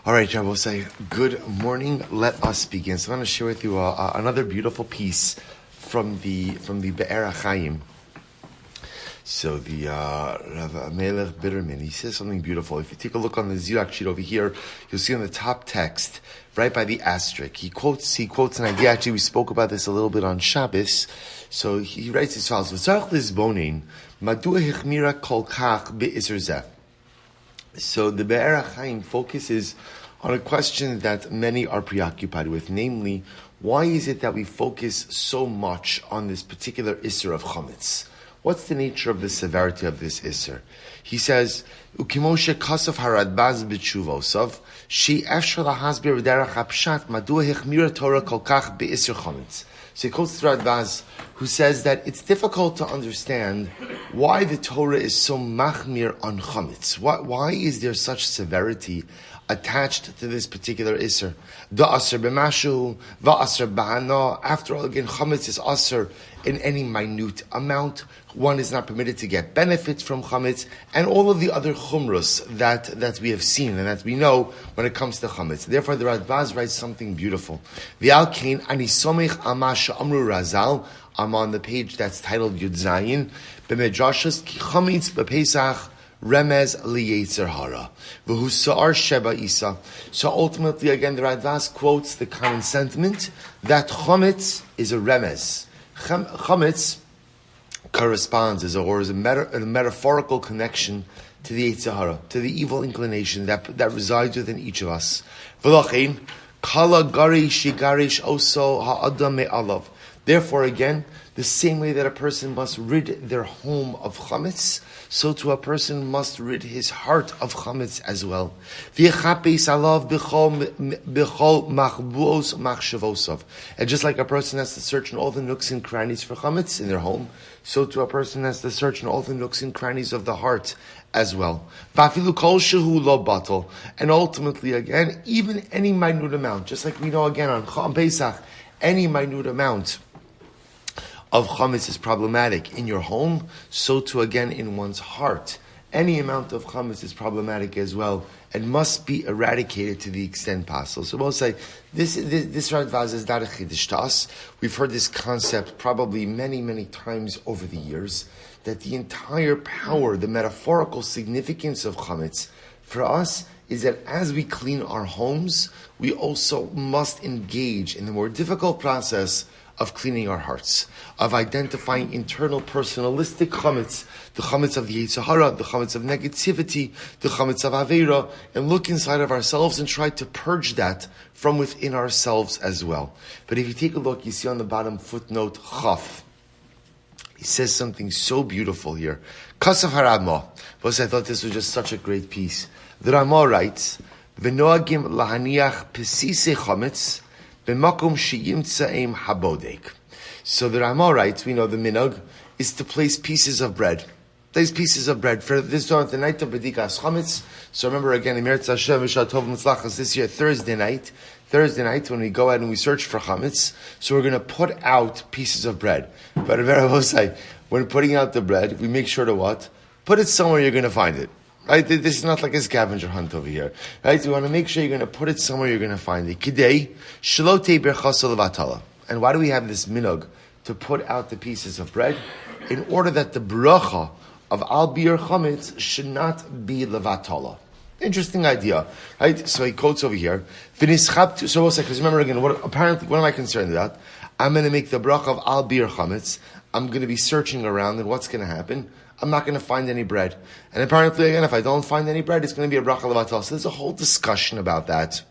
All right, Rabbi, good morning. Let us begin. So I want to share with you another beautiful piece from the B'Ohr Ha'Chassidus. So the Rav Melech Bitterman, he says something beautiful. If you take a look on the Zirak sheet over here, you'll see on the top text, right by the asterisk, he quotes an idea. Actually, we spoke about this a little bit on Shabbos. So he writes as follows: So the B'Ohr Ha'Chassidus focuses on a question that many are preoccupied with, namely, why is it that we focus so much on this particular Isser of Chametz? What's the nature of the severity of this Isser? He says, Ukimoshe kasaf haradbaz b'tshuvosav, she efshar lahasbir v'derach hapshat, madua hechmira Torah kolkach be'Isser Chametz. So he quotes the Radbaz, who says that it's difficult to understand why the Torah is so machmir on chametz. Why is there such severity attached to this particular Isser? Da aser b'mashu, va aser b'hana. After all, again, chametz is aser in any minute amount. One is not permitted to get benefits from chametz, and all of the other chumrus that we have seen and that we know when it comes to chametz. Therefore, the Radbaz writes something beautiful. V'al kein ani somech amash amru razal. I'm on the page that's titled Yud Zayin. B'medrashas ki chametz b'Pesach remez liyetzer hara v'hu sa'ar sheba isa. So ultimately, again, the Radbaz quotes the common sentiment that chametz is a remez. Chametz corresponds is a metaphorical connection to the Yetzer Hara, to the evil inclination that resides within each of us. V'lochein kala garish yigarish oso ha'adam me'alav. Therefore, again, the same way that a person must rid their home of chametz, so too a person must rid his heart of chametz as well. And just like a person has to search in all the nooks and crannies for chametz in their home, so too a person has to search in all the nooks and crannies of the heart as well. And ultimately, again, even any minute amount, just like we know again on Pesach, any minute amount of chametz is problematic in your home, so too again in one's heart. Any amount of chametz is problematic as well and must be eradicated to the extent possible. So we'll say, this Radbaz is not a chiddush to us. We've heard this concept probably many, many times over the years, that the entire power, the metaphorical significance of chametz for us is that as we clean our homes, we also must engage in the more difficult process of cleaning our hearts, of identifying internal personalistic chametz, the chametz of the Yetzer Hara, the chametz of negativity, the chametz of Aveira, and look inside of ourselves and try to purge that from within ourselves as well. But if you take a look, you see on the bottom footnote Chaf. He says something so beautiful here. Kasaf Haramah. Because I thought this was just such a great piece. The Ramah writes, V'noagim lahaniach pesise chametz, so the Ramah writes, we know the minhag is to place pieces of bread. Place pieces of bread for this on the night of B'dikas Chametz. So remember again, Emeretz Hashem V'Shal Tov Mitzlachas this year, Thursday night when we go out and we search for Chametz, so we're going to put out pieces of bread. But when putting out the bread, we make sure to what? Put it somewhere you're going to find it. Right? This is not like a scavenger hunt over here. Right? You want to make sure you're going to put it somewhere you're going to find it. Kidei, shalote berchasa levatala. And why do we have this minhag to put out the pieces of bread? In order that the bracha of al bir chametz should not be levatala. Interesting idea. Right? So he quotes over here. So we'll say, because remember again, what am I concerned about? I'm going to make the bracha of al bir chametz. I'm going to be searching around, and what's going to happen? I'm not going to find any bread. And apparently, again, if I don't find any bread, it's going to be a bracha levatal. So there's a whole discussion about that.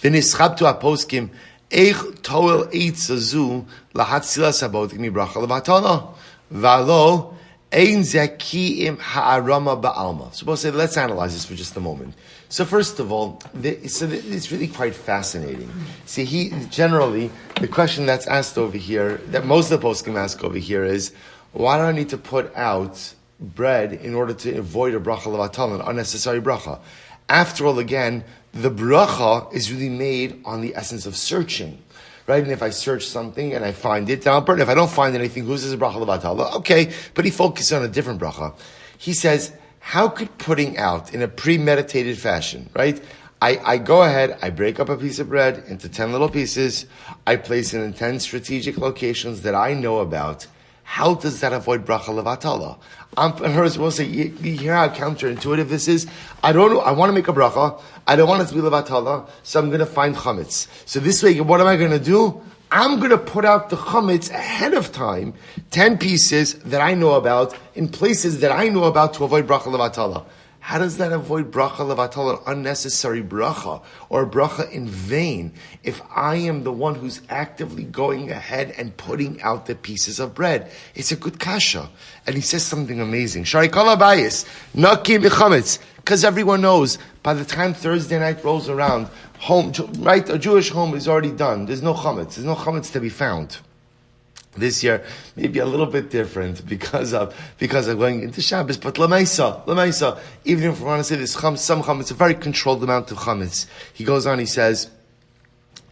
V'nischabtu aposkim eich toel eitzazu lahatzilas habodik bracha levatala v'alo ein zekiim ha'arama ba'alma. So we'll say, let's analyze this for just a moment. So first of all, it's really quite fascinating. See, generally, the question that's asked over here, that most of the poskim ask over here is, why do I need to put out bread in order to avoid a bracha levatal, an unnecessary bracha? After all, again, the bracha is really made on the essence of searching, right? And if I search something and I find it, then I'll burn it. If I don't find anything, who's this bracha levatal? Okay, but he focuses on a different bracha. He says, how could putting out in a premeditated fashion, right? I go ahead, I break up a piece of bread into 10 little pieces, I place it in 10 strategic locations that I know about. How does that avoid bracha levatala? We'll say, you hear how counterintuitive this is? I want to make a bracha, I don't want it to be levatala, so I'm going to find chametz. So this way, what am I going to do? I'm going to put out the chametz ahead of time, 10 pieces that I know about, in places that I know about to avoid bracha levatala. How does that avoid bracha levatala, an unnecessary bracha, or bracha in vain, if I am the one who's actively going ahead and putting out the pieces of bread? It's a good kasha. And he says something amazing. Shari kol habayis, naki b'chametz, because everyone knows, by the time Thursday night rolls around, home, right, a Jewish home is already done. There's no chametz. There's no chametz to be found. This year, maybe a little bit different because of going into Shabbos, but lemaisa, even if we want to say this some chametz, a very controlled amount of chametz. He goes on, he says,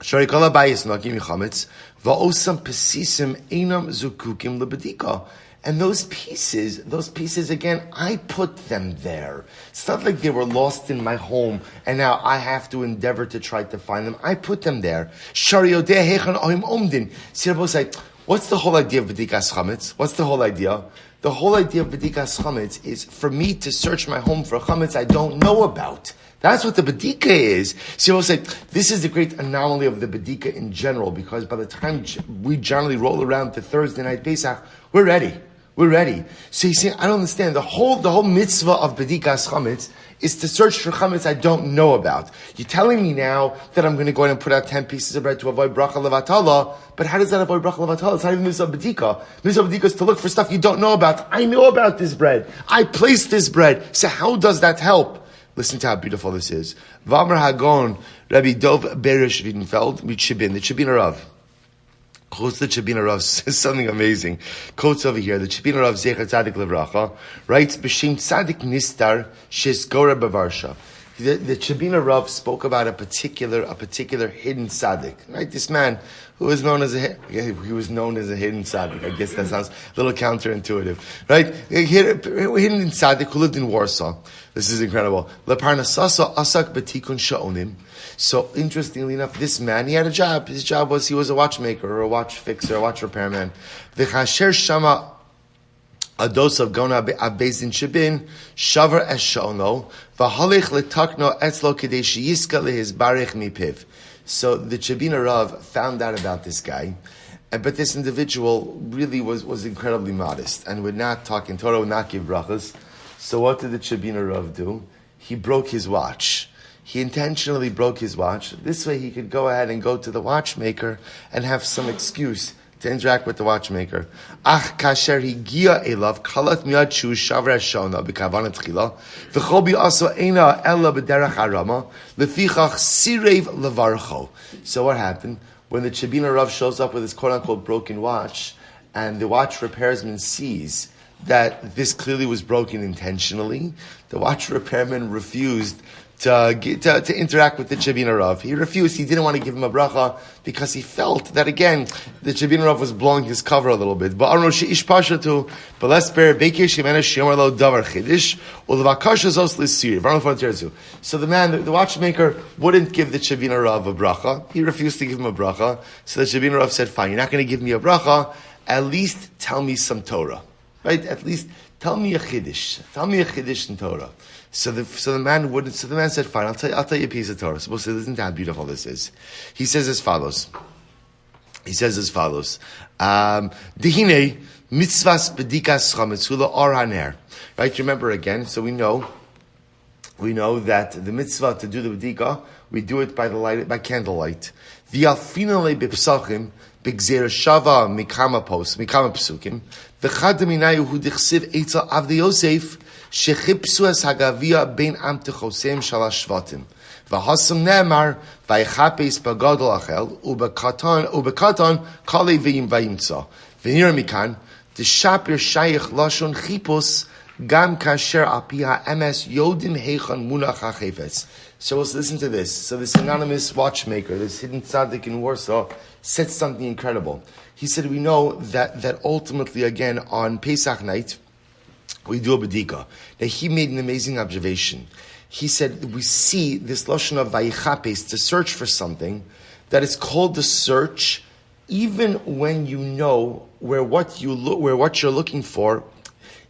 Shari kol habayis naki b'chametz, va'osam pesisim einam zukukim lebedika. And those pieces again, I put them there. It's not like they were lost in my home and now I have to endeavor to try to find them. I put them there. Shari yodeh hechan ohim omdin. See, Rabbi say, what's the whole idea of bedikas chametz? What's the whole idea? The whole idea of bedikas chametz is for me to search my home for chametz I don't know about. That's what the bedika is. So we'll say, this is the great anomaly of the bedika in general, because by the time we generally roll around to Thursday night Pesach, we're ready. We're ready. So you see, I don't understand. The whole mitzvah of bedikas chametz is to search for chametz I don't know about. You're telling me now that I'm going to go ahead and put out 10 pieces of bread to avoid bracha levatala, but how does that avoid bracha levatala? It's not even mitzvah bedika. Mitzvah bedika is to look for stuff you don't know about. I know about this bread. I placed this bread. So how does that help? Listen to how beautiful this is. V'amar Hagon, Rabbi Dov Berish Wiedenfeld, Mitchibin, the Chibin Rav. Quotes the Chibin Rav, says something amazing. Quotes over here, the Chibin Rav Zecher Tzadik Levracha writes, B'shem Tzadik Nistar Shesgora Bavarsha. The Chibin Rav spoke about a particular hidden tzaddik, right? This man who was known as a hidden tzaddik. I guess that sounds a little counterintuitive, right? Hidden tzaddik who lived in Warsaw. This is incredible. Leparnasasa asak betikun sha'onim. So interestingly enough, this man, he had a job. His job was he was a watchmaker or a watch fixer, a watch repairman. V'chasher shama ados of gona abezin shibin shavar es sha'ono v'halich letakno etzlo kedei sheyiska lehizbarich mipiv. So the Chibina Rav found out about this guy, but this individual really was incredibly modest and would not talk in Torah, would not give brachas. So what did the Chibina Rav do? He broke his watch. He intentionally broke his watch. This way he could go ahead and go to the watchmaker and have some excuse to interact with the watchmaker. Ach kasher higia elav kalat miyad shu shavra shona b'kavanat tchila v'chol bi also eina ella b'derech harama lefichach sirev levarcho. So what happened? When the Chibina Rav shows up with his quote-unquote broken watch, and the watch repairman sees that this clearly was broken intentionally, the watch repairman refused to interact with the Chibina Rav. He refused. He didn't want to give him a bracha because he felt that, again, the Chibina Rav was blowing his cover a little bit. So the man, the watchmaker, wouldn't give the Chibina Rav a bracha. He refused to give him a bracha. So the Chibina Rav said, fine, you're not going to give me a bracha. At least tell me some Torah. Right? At least tell me a chiddush. Tell me a chiddush in Torah. So the man wouldn't. So the man said, "Fine, I'll tell you a piece of Torah." So we'll say, listen to how beautiful this is. He says as follows. Dihine mitzvahs bedikas chametz hula or haner. Right? Remember again. So we know that the mitzvah to do the bedika, we do it by candlelight. V'alfinale b'psachim b'gzera shava mikama psukim. V'chad minayu hu dichsiv eitzel avdi Yosef. Shechipsu es hagavia ben am techosem shalash shvatim. V'hasam ne'emar v'yichapes b'gadol achel ubekatan kale v'yim v'yimtza. V'nira mikan d'shapir shayich lashon chipus gam kasher api ha'emes yodim heichan munach ha'chefetz. So let's listen to this. So this anonymous watchmaker, this hidden tzaddik in Warsaw, said something incredible. He said, we know that ultimately, again, on Pesach night, we do a bedika. Now he made an amazing observation. He said, we see this lashon of vayichapes, to search for something, that it's called the search, even when you know where what you're looking for.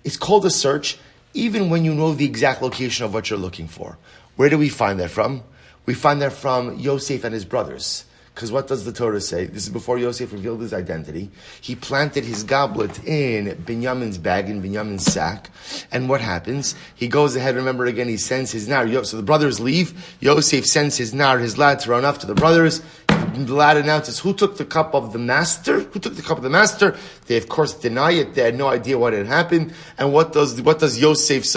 It's called a search, even when you know the exact location of what you're looking for. Where do we find that from? We find that from Yosef and his brothers. Because what does the Torah say? This is before Yosef revealed his identity. He planted his goblet in Binyamin's bag, in Binyamin's sack. And what happens? He goes ahead, remember again, he sends his nar. So the brothers leave. Yosef sends his nar, his lad, to run off to the brothers. The lad announces, who took the cup of the master? Who took the cup of the master? They of course deny it. They had no idea what had happened. And what does Yosef's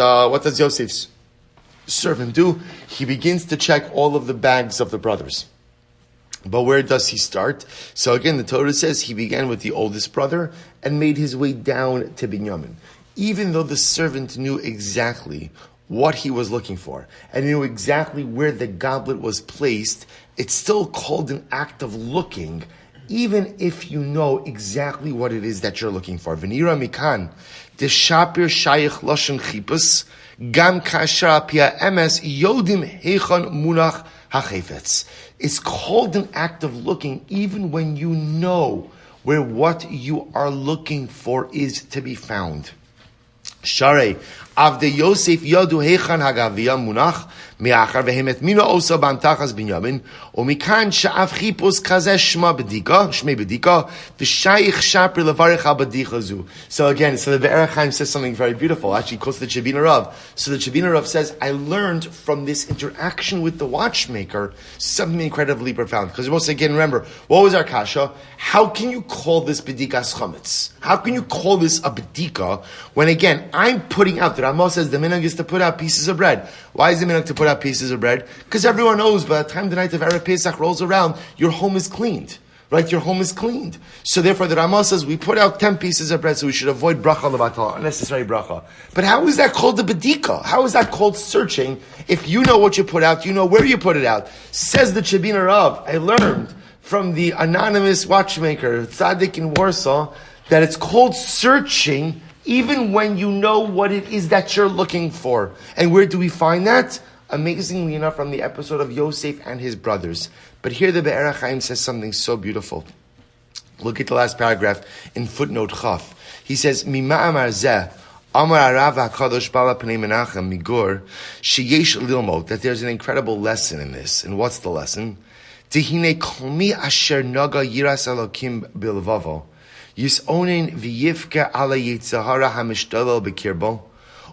servant do? He begins to check all of the bags of the brothers. But where does he start? So again, the Torah says he began with the oldest brother and made his way down to Binyamin. Even though the servant knew exactly what he was looking for and knew exactly where the goblet was placed, it's still called an act of looking, even if you know exactly what it is that you're looking for. V'nira mikan, deshaper shayich loshen chipus, gam kasher apia emes yodim heichon munach hachefetz. It's called an act of looking, even when you know where what you are looking for is to be found. Sharei, avde Yosef yadu heichan hagavia munach, me'achar vehemet mina osa bantachas binyamin, umikan sha'af chipus kazeh shma bedika, v'shayich shapir levarich al bedika zu. So again, the Be'er Chaim says something very beautiful. Actually, quotes the Chabina Rav. So the Chabina Rav says, I learned from this interaction with the watchmaker something incredibly profound. Because once again, remember, what was our kasha? How can you call this bedikas chametz? How can you call this a bedika when again, I'm putting out, the Ramah says the minhag is to put out pieces of bread. Why is the minhag to put out pieces of bread? Because everyone knows by the time the night of Erev Pesach rolls around, your home is cleaned. Right? Your home is cleaned. So therefore the Ramah says we put out 10 pieces of bread, so we should avoid bracha levatala, unnecessary bracha. But how is that called the bedika? How is that called searching? If you know what you put out, you know where you put it out. Says the Chabina Rav, I learned from the anonymous watchmaker, Tzaddik in Warsaw, that it's called searching even when you know what it is that you're looking for. And where do we find that? Amazingly enough, from the episode of Yosef and his brothers. But here the Be'er Chaim says something so beautiful. Look at the last paragraph in footnote Chaf. He says, Mima amar zeh, Amar Arav HaKadosh Bala Pnei Menachem Migur, sheyesh lilmod, that there's an incredible lesson in this. And what's the lesson? Tehine komi asher naga yiras Elokim bilvavo, Yisonin v'yivke ala yitzahara hamishdalel b'kirbo,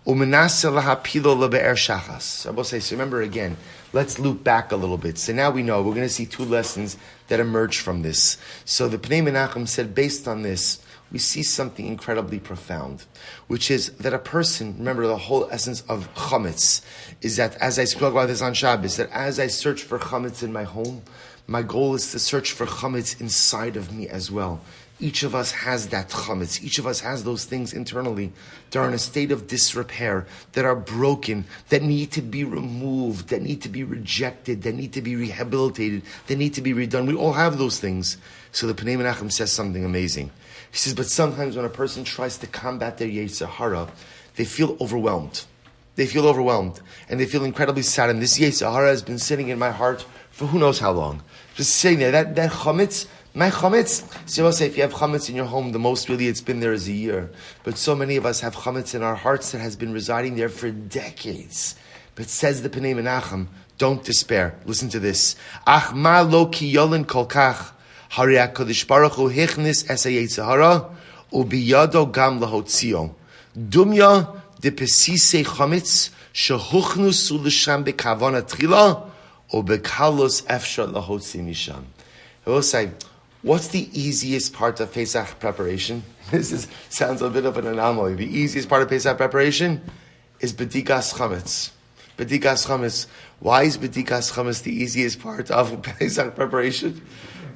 umenase lahapilo lebe'er shachas. I will say, so remember again, let's loop back a little bit. So now we know, we're going to see two lessons that emerge from this. So the Pnei Menachem said, based on this, we see something incredibly profound, which is that a person, remember the whole essence of chametz, is that as I spoke about this on Shabbos, that as I search for chametz in my home, my goal is to search for chametz inside of me as well. Each of us has that chametz. Each of us has those things internally that are in a state of disrepair, that are broken, that need to be removed, that need to be rejected, that need to be rehabilitated, that need to be redone. We all have those things. So the Pnei Menachem says something amazing. He says, but sometimes when a person tries to combat their Yetzer Hara, they feel overwhelmed. They feel overwhelmed. And they feel incredibly sad. And this Yetzer Hara has been sitting in my heart for who knows how long. Just sitting there. That chametz, my chametz, so I'll say, if you have chametz in your home, the most really it's been there is a year. But so many of us have chametz in our hearts that has been residing there for decades. But says the Pnei Menachem, don't despair. Listen to this. Ach ma lo ki yolin kolkach, hari HaKadosh Baruch Hu hichnis es ha'yetzer hara, ubiyado gam lahotzio. Dumya de pesisei chametz, shehuchnu sulisham bekavana tchila, o bekalos efshar lahotzi misham. I will say, what's the easiest part of Pesach preparation? Sounds a bit of an anomaly. The easiest part of Pesach preparation is bedikas chametz. Bedikas chametz. Why is bedikas chametz the easiest part of Pesach preparation?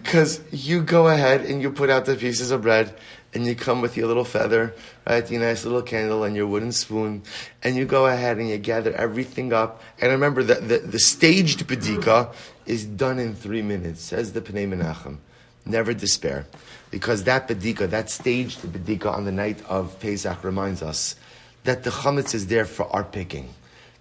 Because you go ahead and you put out the pieces of bread and you come with your little feather, right, your nice little candle and your wooden spoon, and you go ahead and you gather everything up. And remember that the staged bedika is done in 3 minutes, says the Pnei Menachem. Never despair. Because that bedika, that staged bedika on the night of Pesach reminds us that the chametz is there for our picking.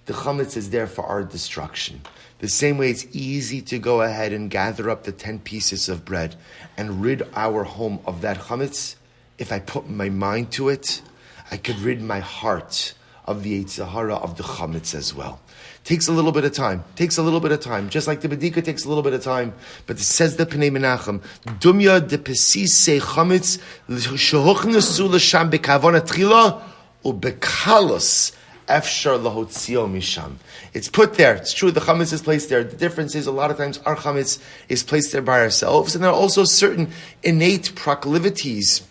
The chametz is there for our destruction. The same way it's easy to go ahead and gather up the 10 pieces of bread and rid our home of that chametz, if I put my mind to it, I could rid my heart of the Yetzer Hara, of the chametz as well. Takes a little bit of time. Just like the Bedika takes a little bit of time. But it says the Pnei Menachem, Dumya de pesisei chametz shehochnesu l'sham bekavana tchila ubekalos efshar lahotzio misham. It's put there. It's true, the chametz is placed there. The difference is a lot of times our chametz is placed there by ourselves, and there are also certain innate proclivities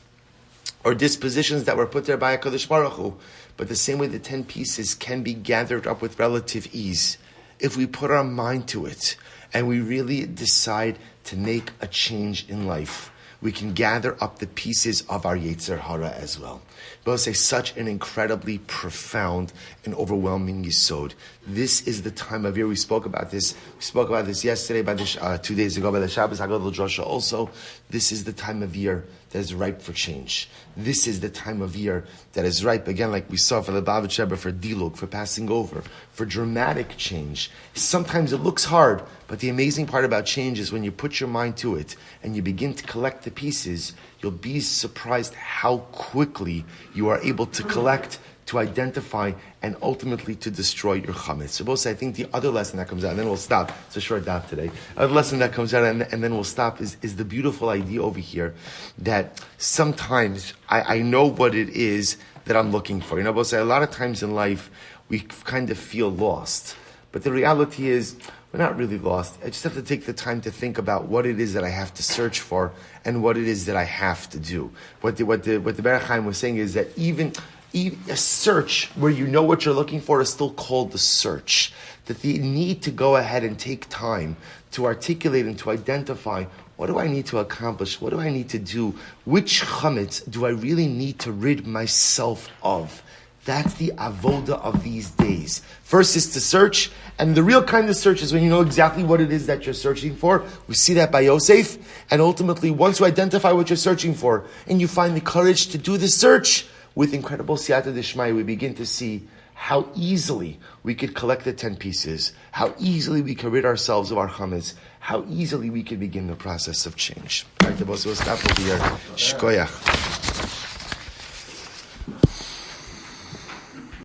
or dispositions that were put there by HaKadosh Baruch Hu. But the same way the 10 pieces can be gathered up with relative ease, if we put our mind to it and we really decide to make a change in life, we can gather up the pieces of our Yetzer Hara as well. Both say such an incredibly profound and overwhelming yesod. This is the time of year. We spoke about this. We spoke about this yesterday, 2 days ago, by the Shabbos Haggadah Drasha also. This is the time of year that is ripe for change. This is the time of year that is ripe, again, like we saw for the Bavit Sheba, for diluk, for passing over, for dramatic change. Sometimes it looks hard, but the amazing part about change is when you put your mind to it and you begin to collect the pieces, you'll be surprised how quickly you are able to collect, to identify, and ultimately to destroy your chametz. So both, I think the other lesson that comes out, and then we'll stop. It's a short daf today. Other lesson that comes out, and then we'll stop, is the beautiful idea over here that sometimes I know what it is that I'm looking for. Both say a lot of times in life we kind of feel lost, but the reality is we're not really lost. I just have to take the time to think about what it is that I have to search for and what it is that I have to do. What the Berach Chaim was saying is that even a search where you know what you're looking for is still called the search. That the need to go ahead and take time to articulate and to identify, what do I need to accomplish? What do I need to do? Which chametz do I really need to rid myself of? That's the avoda of these days. First is to search, and the real kind of search is when you know exactly what it is that you're searching for. We see that by Yosef, and ultimately once you identify what you're searching for, and you find the courage to do the search, with incredible siyata d'shmaya, we begin to see how easily we could collect the 10 pieces, how easily we could rid ourselves of our chametz, how easily we could begin the process of change. All right, the boss will stop over here. Shkoyach.